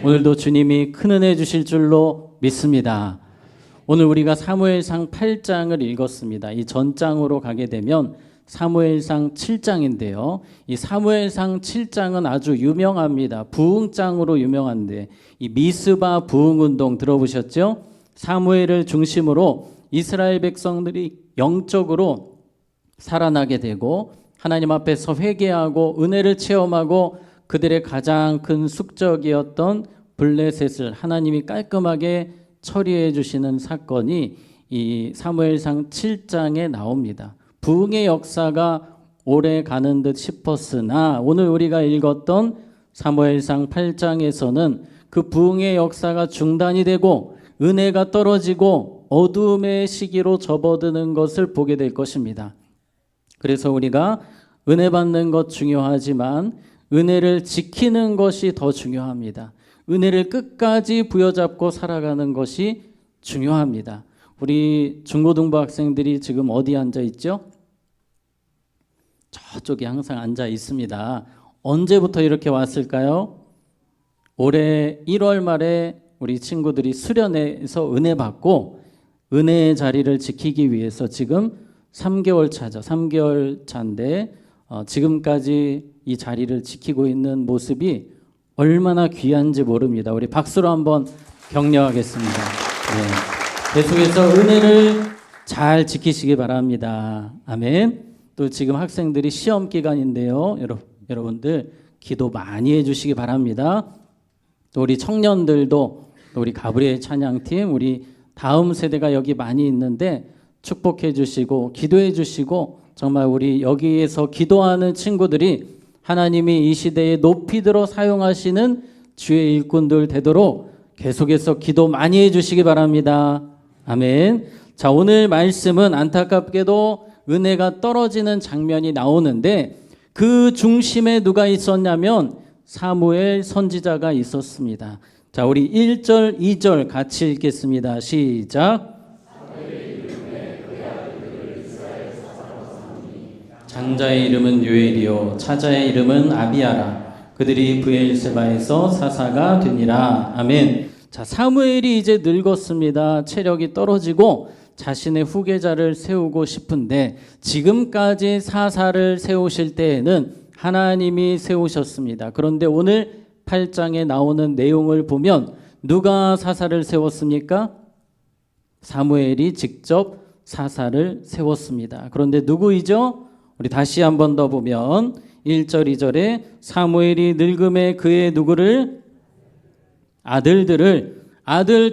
오늘도 주님이 큰 은혜 주실 줄로 믿습니다. 오늘 우리가 사무엘상 8장을 읽었습니다. 이 전장으로 가게 되면 사무엘상 7장인데요. 이 사무엘상 7장은 아주 유명합니다. 부흥장으로 유명한데 이 미스바 부흥운동 들어보셨죠? 사무엘을 중심으로 이스라엘 백성들이 영적으로 살아나게 되고 하나님 앞에서 회개하고 은혜를 체험하고 그들의 가장 큰 숙적이었던 블레셋을 하나님이 깔끔하게 처리해 주시는 사건이 이 사무엘상 7장에 나옵니다. 부흥의 역사가 오래 가는 듯 싶었으나 오늘 우리가 읽었던 사무엘상 8장에서는 그 부흥의 역사가 중단이 되고 은혜가 떨어지고 어둠의 시기로 접어드는 것을 보게 될 것입니다. 그래서 우리가 은혜 받는 것 중요하지만 은혜를 지키는 것이 더 중요합니다. 은혜를 끝까지 부여잡고 살아가는 것이 중요합니다. 우리 중고등부 학생들이 지금 어디 앉아 있죠? 저쪽에 항상 앉아 있습니다. 언제부터 이렇게 왔을까요? 올해 1월 말에 우리 친구들이 수련회에서 은혜 받고 은혜의 자리를 지키기 위해서 지금 3개월 차죠. 3개월 차인데 지금까지 이 자리를 지키고 있는 모습이 얼마나 귀한지 모릅니다. 우리 박수로 한번 격려하겠습니다. 네. 계속해서 은혜를 잘 지키시기 바랍니다. 아멘. 또 지금 학생들이 시험 기간인데요. 여러분들 기도 많이 해주시기 바랍니다. 또 우리 청년들도 또 우리 가브리엘 찬양팀 우리 다음 세대가 여기 많이 있는데 축복해 주시고 기도해 주시고 정말 우리 여기에서 기도하는 친구들이 하나님이 이 시대에 높이 들어 사용하시는 주의 일꾼들 되도록 계속해서 기도 많이 해주시기 바랍니다. 아멘. 자, 오늘 말씀은 안타깝게도 은혜가 떨어지는 장면이 나오는데 그 중심에 누가 있었냐면 사무엘 선지자가 있었습니다. 자, 우리 1절, 2절 같이 읽겠습니다. 시작. 장자의 이름은 요엘이요 차자의 이름은 아비야라. 그들이 브엘세바에서 사사가 되니라. 아멘. 자, 사무엘이 이제 늙었습니다. 체력이 떨어지고 자신의 후계자를 세우고 싶은데 지금까지 사사를 세우실 때에는 하나님이 세우셨습니다. 그런데 오늘 8장에 나오는 내용을 보면 누가 사사를 세웠습니까? 사무엘이 직접 사사를 세웠습니다. 그런데 누구이죠? 우리 다시 한 번 더 보면 1절 2절에 사무엘이 늙음에 그의 누구를? 아들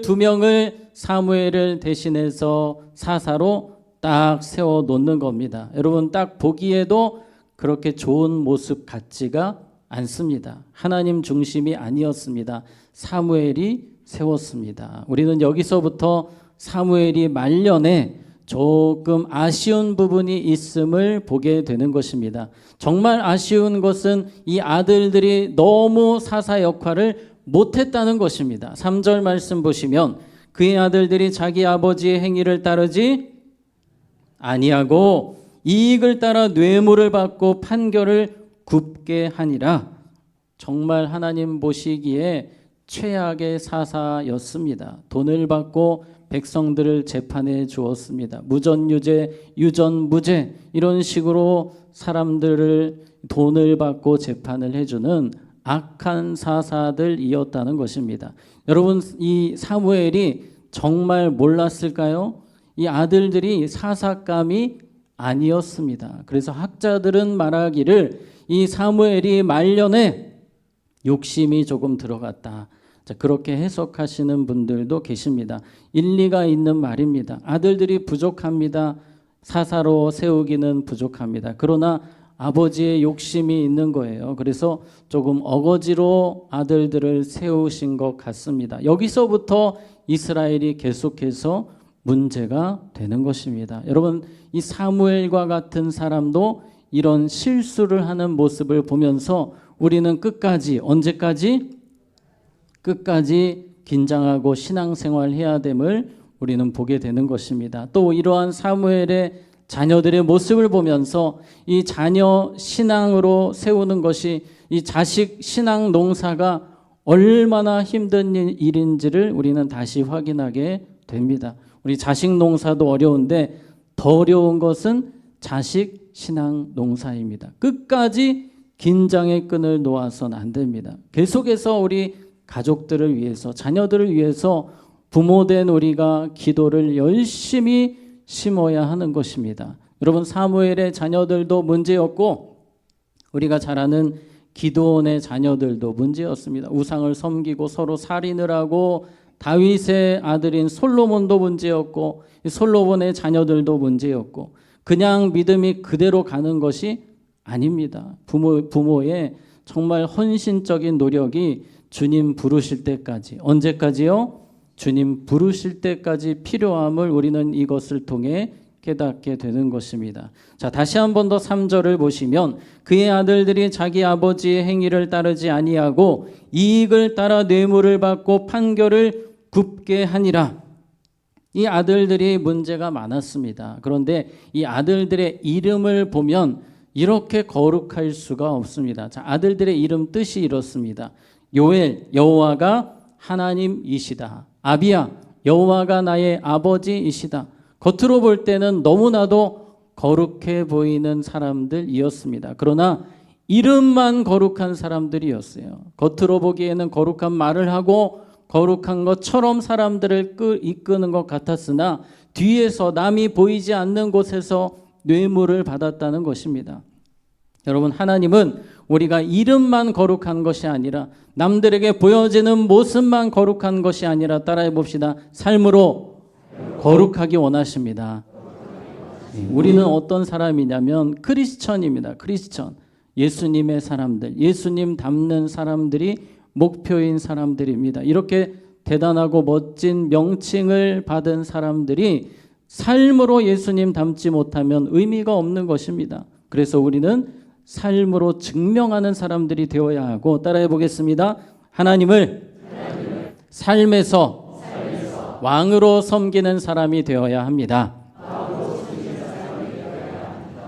2명을 사무엘을 대신해서 사사로 딱 세워 놓는 겁니다. 여러분 딱 보기에도 그렇게 좋은 모습 같지가 않습니다. 하나님 중심이 아니었습니다. 사무엘이 세웠습니다. 우리는 여기서부터 사무엘이 말년에 조금 아쉬운 부분이 있음을 보게 되는 것입니다. 정말 아쉬운 것은 이 아들들이 너무 사사 역할을 못했다는 것입니다. 3절 말씀 보시면 그의 아들들이 자기 아버지의 행위를 따르지 아니하고 이익을 따라 뇌물을 받고 판결을 굽게 하니라. 정말 하나님 보시기에 최악의 사사였습니다. 돈을 받고 백성들을 재판해 주었습니다. 무전유죄, 유전무죄 이런 식으로 사람들을 돈을 받고 재판을 해주는 악한 사사들이었다는 것입니다. 여러분 이 사무엘이 정말 몰랐을까요? 이 아들들이 사사감이 아니었습니다. 그래서 학자들은 말하기를 이 사무엘이 말년에 욕심이 조금 들어갔다. 자, 그렇게 해석하시는 분들도 계십니다. 일리가 있는 말입니다. 아들들이 부족합니다. 사사로 세우기는 부족합니다. 그러나 아버지의 욕심이 있는 거예요. 그래서 조금 어거지로 아들들을 세우신 것 같습니다. 여기서부터 이스라엘이 계속해서 문제가 되는 것입니다. 여러분 이 사무엘과 같은 사람도 이런 실수를 하는 모습을 보면서 우리는 끝까지 언제까지? 끝까지 긴장하고 신앙생활 해야 됨을 우리는 보게 되는 것입니다. 또 이러한 사무엘의 자녀들의 모습을 보면서 이 자녀 신앙으로 세우는 것이 이 자식 신앙 농사가 얼마나 힘든 일인지를 우리는 다시 확인하게 됩니다. 우리 자식 농사도 어려운데 더 어려운 것은 자식 신앙 농사입니다. 끝까지 긴장의 끈을 놓아서는 안 됩니다. 계속해서 우리 가족들을 위해서, 자녀들을 위해서 부모된 우리가 기도를 열심히 심어야 하는 것입니다. 여러분, 사무엘의 자녀들도 문제였고 우리가 잘 아는 기드온의 자녀들도 문제였습니다. 우상을 섬기고 서로 살인을 하고, 다윗의 아들인 솔로몬도 문제였고, 솔로몬의 자녀들도 문제였고, 그냥 믿음이 그대로 가는 것이 아닙니다. 부모의 정말 헌신적인 노력이 주님 부르실 때까지, 언제까지요? 주님 부르실 때까지 필요함을 우리는 이것을 통해 깨닫게 되는 것입니다. 자, 다시 한 번 더 3절을 보시면, 그의 아들들이 자기 아버지의 행위를 따르지 아니하고 이익을 따라 뇌물을 받고 판결을 굽게 하니라. 이 아들들이 문제가 많았습니다. 그런데 이 아들들의 이름을 보면 이렇게 거룩할 수가 없습니다. 자, 아들들의 이름 뜻이 이렇습니다. 요엘, 여호와가 하나님이시다. 아비야, 여호와가 나의 아버지이시다. 겉으로 볼 때는 너무나도 거룩해 보이는 사람들이었습니다. 그러나 이름만 거룩한 사람들이었어요. 겉으로 보기에는 거룩한 말을 하고 거룩한 것처럼 사람들을 이끄는 것 같았으나 뒤에서 남이 보이지 않는 곳에서 뇌물을 받았다는 것입니다. 여러분, 하나님은 우리가 이름만 거룩한 것이 아니라 남들에게 보여지는 모습만 거룩한 것이 아니라, 따라해 봅시다, 삶으로 거룩하기 원하십니다. 우리는 어떤 사람이냐면 크리스천입니다. 크리스천, 예수님의 사람들, 예수님 닮는 사람들이 목표인 사람들입니다. 이렇게 대단하고 멋진 명칭을 받은 사람들이 삶으로 예수님 닮지 못하면 의미가 없는 것입니다. 그래서 우리는 삶으로 증명하는 사람들이 되어야 하고, 따라해 보겠습니다. 하나님을 삶에서 왕으로 섬기는 사람이 되어야 합니다.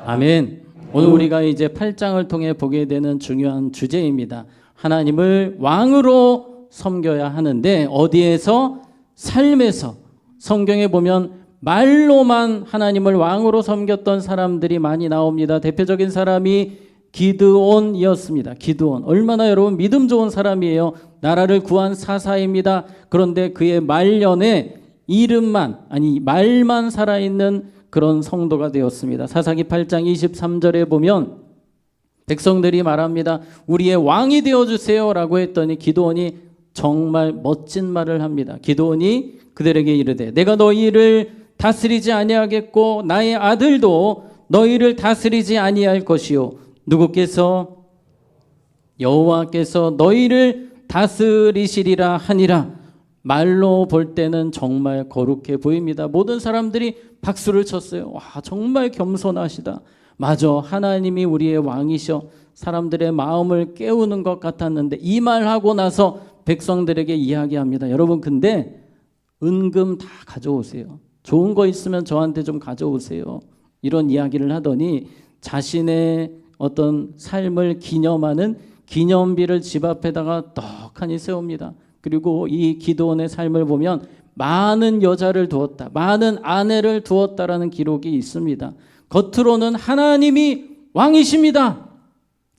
아멘. 오늘 우리가 이제 8장을 통해 보게 되는 중요한 주제입니다. 하나님을 왕으로 섬겨야 하는데, 어디에서? 삶에서. 성경에 보면 말로만 하나님을 왕으로 섬겼던 사람들이 많이 나옵니다. 대표적인 사람이 기드온이었습니다. 기드온, 얼마나 여러분 믿음 좋은 사람이에요. 나라를 구한 사사입니다. 그런데 그의 말년에 이름만, 아니 말만 살아있는 그런 성도가 되었습니다. 사사기 8장 23절에 보면 백성들이 말합니다. 우리의 왕이 되어주세요 라고 했더니 기드온이 정말 멋진 말을 합니다. 기드온이 그들에게 이르되, 내가 너희를 다스리지 아니하겠고 나의 아들도 너희를 다스리지 아니할 것이요, 누구께서? 여호와께서 너희를 다스리시리라 하니라. 말로 볼 때는 정말 거룩해 보입니다. 모든 사람들이 박수를 쳤어요. 와, 정말 겸손하시다. 맞아, 하나님이 우리의 왕이셔. 사람들의 마음을 깨우는 것 같았는데 이 말하고 나서 백성들에게 이야기합니다. 여러분, 근데 은금 다 가져오세요. 좋은 거 있으면 저한테 좀 가져오세요. 이런 이야기를 하더니 자신의 어떤 삶을 기념하는 기념비를 집 앞에다가 떡하니 세웁니다. 그리고 이 기드온의 삶을 보면 많은 여자를 두었다, 많은 아내를 두었다라는 기록이 있습니다. 겉으로는 하나님이 왕이십니다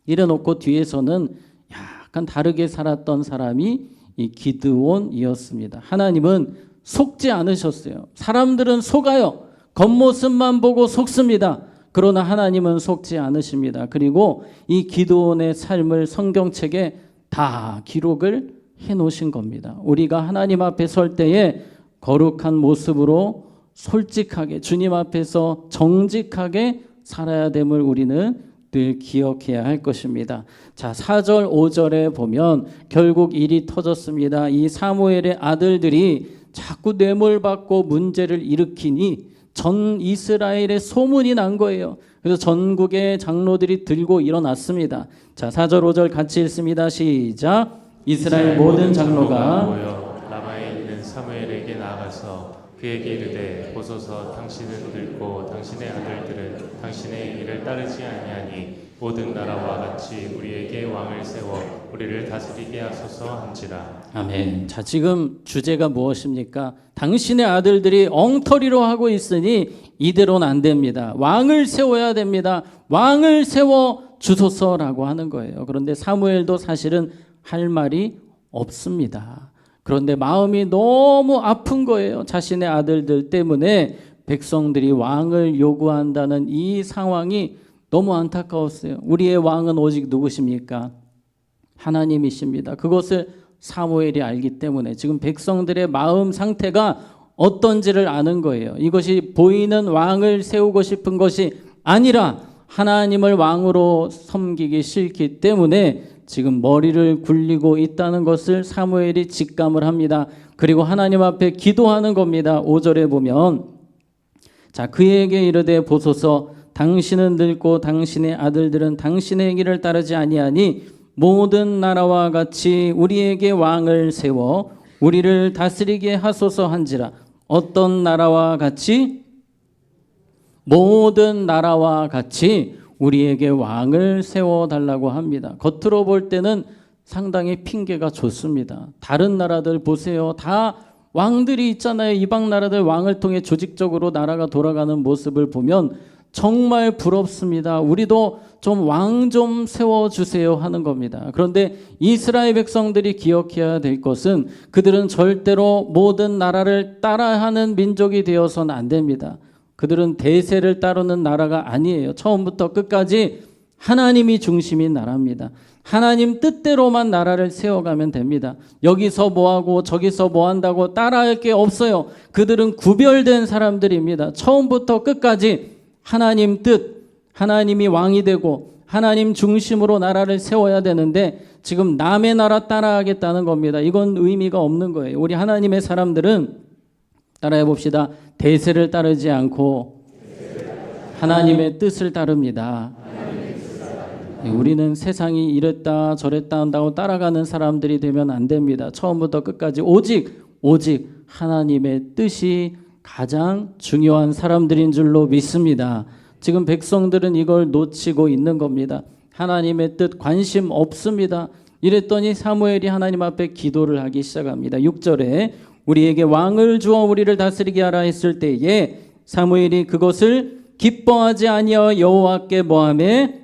이래놓고 뒤에서는 약간 다르게 살았던 사람이 이 기드온이었습니다. 하나님은 속지 않으셨어요. 사람들은 속아요. 겉모습만 보고 속습니다. 그러나 하나님은 속지 않으십니다. 그리고 이 기드온의 삶을 성경책에 다 기록을 해놓으신 겁니다. 우리가 하나님 앞에 설 때에 거룩한 모습으로 솔직하게 주님 앞에서 정직하게 살아야 됨을 우리는 늘 기억해야 할 것입니다. 자, 4절 5절에 보면 결국 일이 터졌습니다. 이 사무엘의 아들들이 자꾸 뇌물 받고 문제를 일으키니 전 이스라엘에 소문이 난 거예요. 그래서 전국의 장로들이 들고 일어났습니다. 자, 4절 5절 같이 읽습니다. 시작. 이스라엘 모든 장로가 모여 라마에 있는 사무엘에게 나아가서 그에게 이르되, 보소서, 당신은 늙고 당신의 아들들은 당신의 일을 따르지 아니하니 모든 나라와 같이 우리에게 왕을 세워 우리를 다스리게 하소서 한지라. 아멘. 자, 지금 주제가 무엇입니까? 당신의 아들들이 엉터리로 하고 있으니 이대로는 안 됩니다. 왕을 세워야 됩니다. 왕을 세워 주소서라고 하는 거예요. 그런데 사무엘도 사실은 할 말이 없습니다. 그런데 마음이 너무 아픈 거예요. 자신의 아들들 때문에 백성들이 왕을 요구한다는 이 상황이 너무 안타까웠어요. 우리의 왕은 오직 누구십니까? 하나님이십니다. 그것을 사무엘이 알기 때문에 지금 백성들의 마음 상태가 어떤지를 아는 거예요. 이것이 보이는 왕을 세우고 싶은 것이 아니라 하나님을 왕으로 섬기기 싫기 때문에 지금 머리를 굴리고 있다는 것을 사무엘이 직감을 합니다. 그리고 하나님 앞에 기도하는 겁니다. 5절에 보면 자, 그에게 이르되 보소서 당신은 늙고 당신의 아들들은 당신의 길을 따르지 아니하니 모든 나라와 같이 우리에게 왕을 세워 우리를 다스리게 하소서 한지라. 어떤 나라와 같이? 모든 나라와 같이 우리에게 왕을 세워달라고 합니다. 겉으로 볼 때는 상당히 핑계가 좋습니다. 다른 나라들 보세요. 다 왕들이 있잖아요. 이방 나라들 왕을 통해 조직적으로 나라가 돌아가는 모습을 보면 정말 부럽습니다. 우리도 좀 왕 좀 세워주세요 하는 겁니다. 그런데 이스라엘 백성들이 기억해야 될 것은 그들은 절대로 모든 나라를 따라하는 민족이 되어서는 안 됩니다. 그들은 대세를 따르는 나라가 아니에요. 처음부터 끝까지 하나님이 중심인 나라입니다. 하나님 뜻대로만 나라를 세워가면 됩니다. 여기서 뭐하고 저기서 뭐한다고 따라할 게 없어요. 그들은 구별된 사람들입니다. 처음부터 끝까지 하나님 뜻, 하나님이 왕이 되고 하나님 중심으로 나라를 세워야 되는데 지금 남의 나라 따라하겠다는 겁니다. 이건 의미가 없는 거예요. 우리 하나님의 사람들은 따라해 봅시다. 대세를 따르지 않고 하나님의 뜻을 따릅니다. 우리는 세상이 이랬다 저랬다 한다고 따라가는 사람들이 되면 안 됩니다. 처음부터 끝까지 오직 하나님의 뜻이 가장 중요한 사람들인 줄로 믿습니다. 지금 백성들은 이걸 놓치고 있는 겁니다. 하나님의 뜻 관심 없습니다. 이랬더니 사무엘이 하나님 앞에 기도를 하기 시작합니다. 6절에 우리에게 왕을 주어 우리를 다스리게 하라 했을 때에 사무엘이 그것을 기뻐하지 아니하여 여호와께 뭐하매?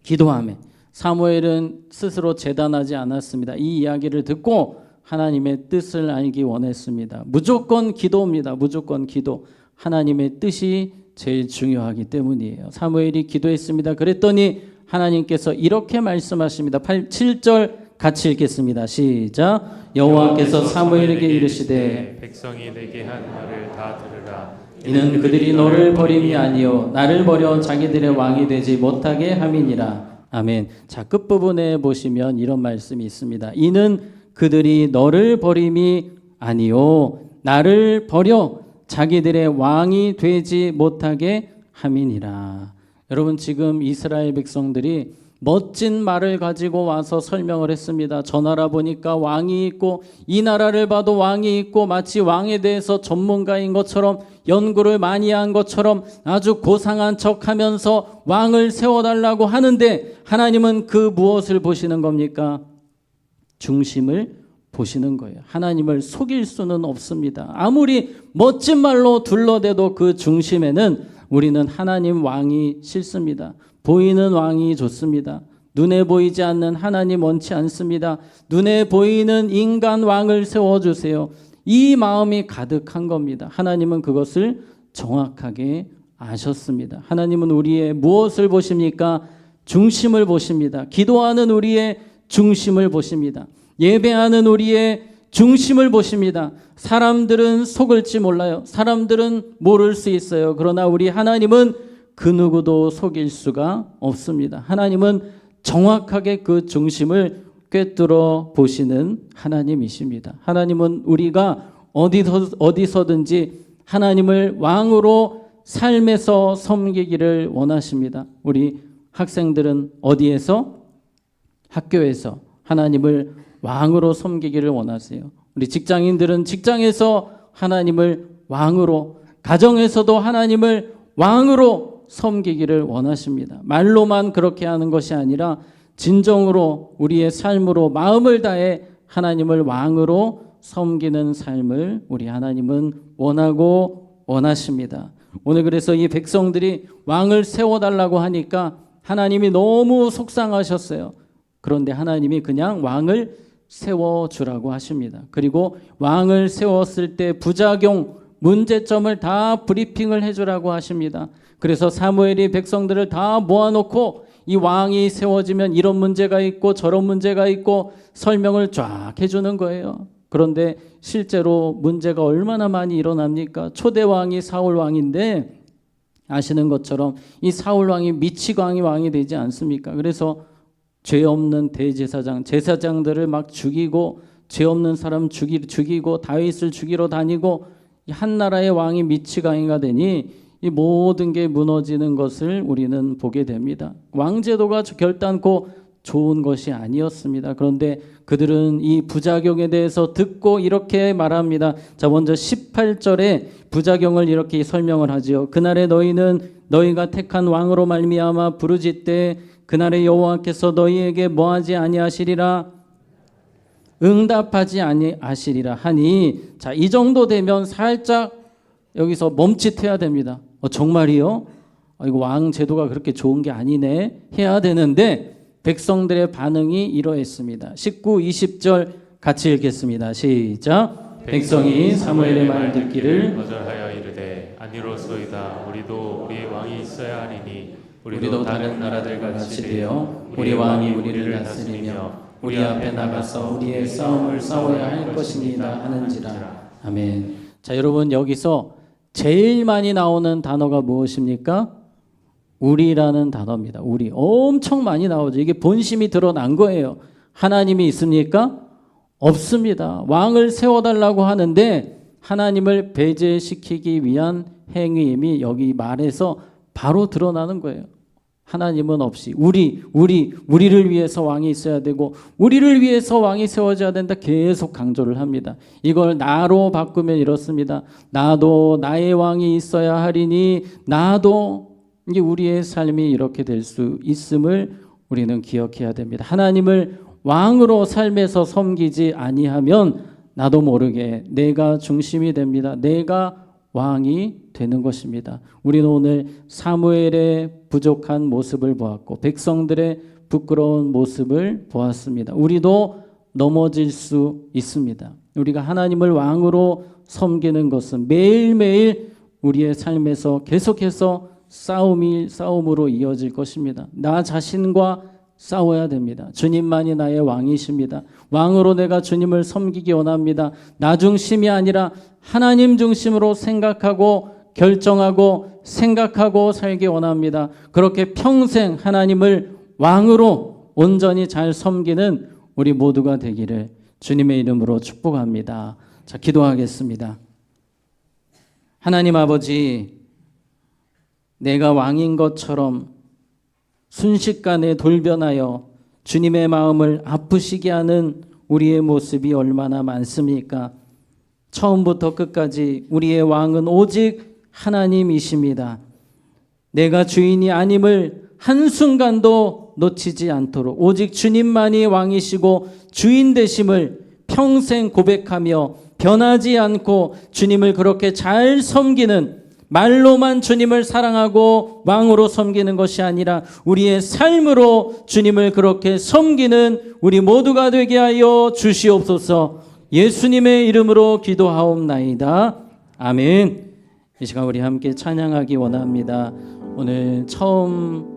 기도하매. 사무엘은 스스로 재단하지 않았습니다. 이 이야기를 듣고 하나님의 뜻을 알기 원했습니다. 무조건 기도입니다. 무조건 기도. 하나님의 뜻이 제일 중요하기 때문이에요. 사무엘이 기도했습니다. 그랬더니 하나님께서 이렇게 말씀하십니다. 7절 같이 읽겠습니다. 시작. 여호와께서 사무엘에게 이르시되 백성이 내게 한 말을 다 들으라. 이는 그들이 너를 버림이 아니요 나를 버려 자기들의 왕이 되지 못하게 함이니라. 아멘. 자, 끝부분에 보시면 이런 말씀이 있습니다. 이는 그들이 너를 버림이 아니요 나를 버려 자기들의 왕이 되지 못하게 함이니라. 여러분, 지금 이스라엘 백성들이 멋진 말을 가지고 와서 설명을 했습니다. 저 나라 보니까 왕이 있고 이 나라를 봐도 왕이 있고 마치 왕에 대해서 전문가인 것처럼 연구를 많이 한 것처럼 아주 고상한 척하면서 왕을 세워달라고 하는데 하나님은 그 무엇을 보시는 겁니까? 중심을 보시는 거예요. 하나님을 속일 수는 없습니다. 아무리 멋진 말로 둘러대도 그 중심에는 우리는 하나님 왕이 싫습니다. 보이는 왕이 좋습니다. 눈에 보이지 않는 하나님 원치 않습니다. 눈에 보이는 인간 왕을 세워주세요. 이 마음이 가득한 겁니다. 하나님은 그것을 정확하게 아셨습니다. 하나님은 우리의 무엇을 보십니까? 중심을 보십니다. 기도하는 우리의 중심을 보십니다. 예배하는 우리의 중심을 보십니다. 사람들은 속을지 몰라요. 사람들은 모를 수 있어요. 그러나 우리 하나님은 그 누구도 속일 수가 없습니다. 하나님은 정확하게 그 중심을 꿰뚫어 보시는 하나님이십니다. 하나님은 우리가 어디서든지 하나님을 왕으로 삶에서 섬기기를 원하십니다. 우리 학생들은 어디에서? 학교에서 하나님을 왕으로 섬기기를 원하세요. 우리 직장인들은 직장에서 하나님을 왕으로, 가정에서도 하나님을 왕으로 섬기기를 원하십니다. 말로만 그렇게 하는 것이 아니라 진정으로 우리의 삶으로 마음을 다해 하나님을 왕으로 섬기는 삶을 우리 하나님은 원하고 원하십니다. 오늘 그래서 이 백성들이 왕을 세워달라고 하니까 하나님이 너무 속상하셨어요. 그런데 하나님이 그냥 왕을 세워주라고 하십니다. 그리고 왕을 세웠을 때 부작용, 문제점을 다 브리핑을 해주라고 하십니다. 그래서 사무엘이 백성들을 다 모아놓고 이 왕이 세워지면 이런 문제가 있고 저런 문제가 있고 설명을 쫙 해주는 거예요. 그런데 실제로 문제가 얼마나 많이 일어납니까? 초대 왕이 사울 왕인데 아시는 것처럼 이 사울 왕이 미치광이 왕이 되지 않습니까? 그래서 죄 없는 대제사장, 제사장들을 막 죽이고 죄 없는 사람 죽이고 다윗을 죽이러 다니고 한 나라의 왕이 미치광이가 되니 이 모든 게 무너지는 것을 우리는 보게 됩니다. 왕제도가 결단코 좋은 것이 아니었습니다. 그런데 그들은 이 부작용에 대해서 듣고 이렇게 말합니다. 자, 먼저 18절에 부작용을 이렇게 설명을 하지요. 그날에 너희는 너희가 택한 왕으로 말미암아 부르짖되 그날에 여호와께서 너희에게 뭐하지 아니하시리라 응답하지 아니하시리라 하니, 자, 이 정도 되면 살짝 여기서 멈칫해야 됩니다. 정말이요? 이거 왕 제도가 그렇게 좋은 게 아니네 해야 되는데 백성들의 반응이 이러했습니다. 19, 20절 같이 읽겠습니다. 시작. 백성이 사무엘의 말 듣기를 거절하여 이르되 아니로소이다. 우리도 우리의 왕이 있어야 하리니 우리도 다른 나라들과 같이 되어 우리 왕이 우리를 다스리며 우리 앞에 나가서 우리의 싸움을 싸워야 할 것이니라 하는지라. 아멘. 자, 여러분, 여기서 제일 많이 나오는 단어가 무엇입니까? 우리라는 단어입니다. 우리. 엄청 많이 나오죠. 이게 본심이 드러난 거예요. 하나님이 있습니까? 없습니다. 왕을 세워달라고 하는데 하나님을 배제시키기 위한 행위임이 여기 말에서 바로 드러나는 거예요. 하나님은 없이 우리를 위해서 왕이 있어야 되고 우리를 위해서 왕이 세워져야 된다 계속 강조를 합니다. 이걸 나로 바꾸면 이렇습니다. 나도 나의 왕이 있어야 하리니 나도, 이게 우리의 삶이 이렇게 될 수 있음을 우리는 기억해야 됩니다. 하나님을 왕으로 삶에서 섬기지 아니하면 나도 모르게 내가 중심이 됩니다. 내가 왕이 되는 것입니다. 우리는 오늘 사무엘의 부족한 모습을 보았고 백성들의 부끄러운 모습을 보았습니다. 우리도 넘어질 수 있습니다. 우리가 하나님을 왕으로 섬기는 것은 매일매일 우리의 삶에서 계속해서 싸움으로 이어질 것입니다. 나 자신과 싸워야 됩니다. 주님만이 나의 왕이십니다. 왕으로 내가 주님을 섬기기 원합니다. 나 중심이 아니라 하나님 중심으로 생각하고 결정하고 생각하고 살기 원합니다. 그렇게 평생 하나님을 왕으로 온전히 잘 섬기는 우리 모두가 되기를 주님의 이름으로 축복합니다. 자, 기도하겠습니다. 하나님 아버지, 내가 왕인 것처럼 순식간에 돌변하여 주님의 마음을 아프시게 하는 우리의 모습이 얼마나 많습니까? 처음부터 끝까지 우리의 왕은 오직 하나님이십니다. 내가 주인이 아님을 한순간도 놓치지 않도록 오직 주님만이 왕이시고 주인 되심을 평생 고백하며 변하지 않고 주님을 그렇게 잘 섬기는, 말로만 주님을 사랑하고 왕으로 섬기는 것이 아니라 우리의 삶으로 주님을 그렇게 섬기는 우리 모두가 되게 하여 주시옵소서. 예수님의 이름으로 기도하옵나이다. 아멘. 이 시간 우리 함께 찬양하기 원합니다. 오늘 처음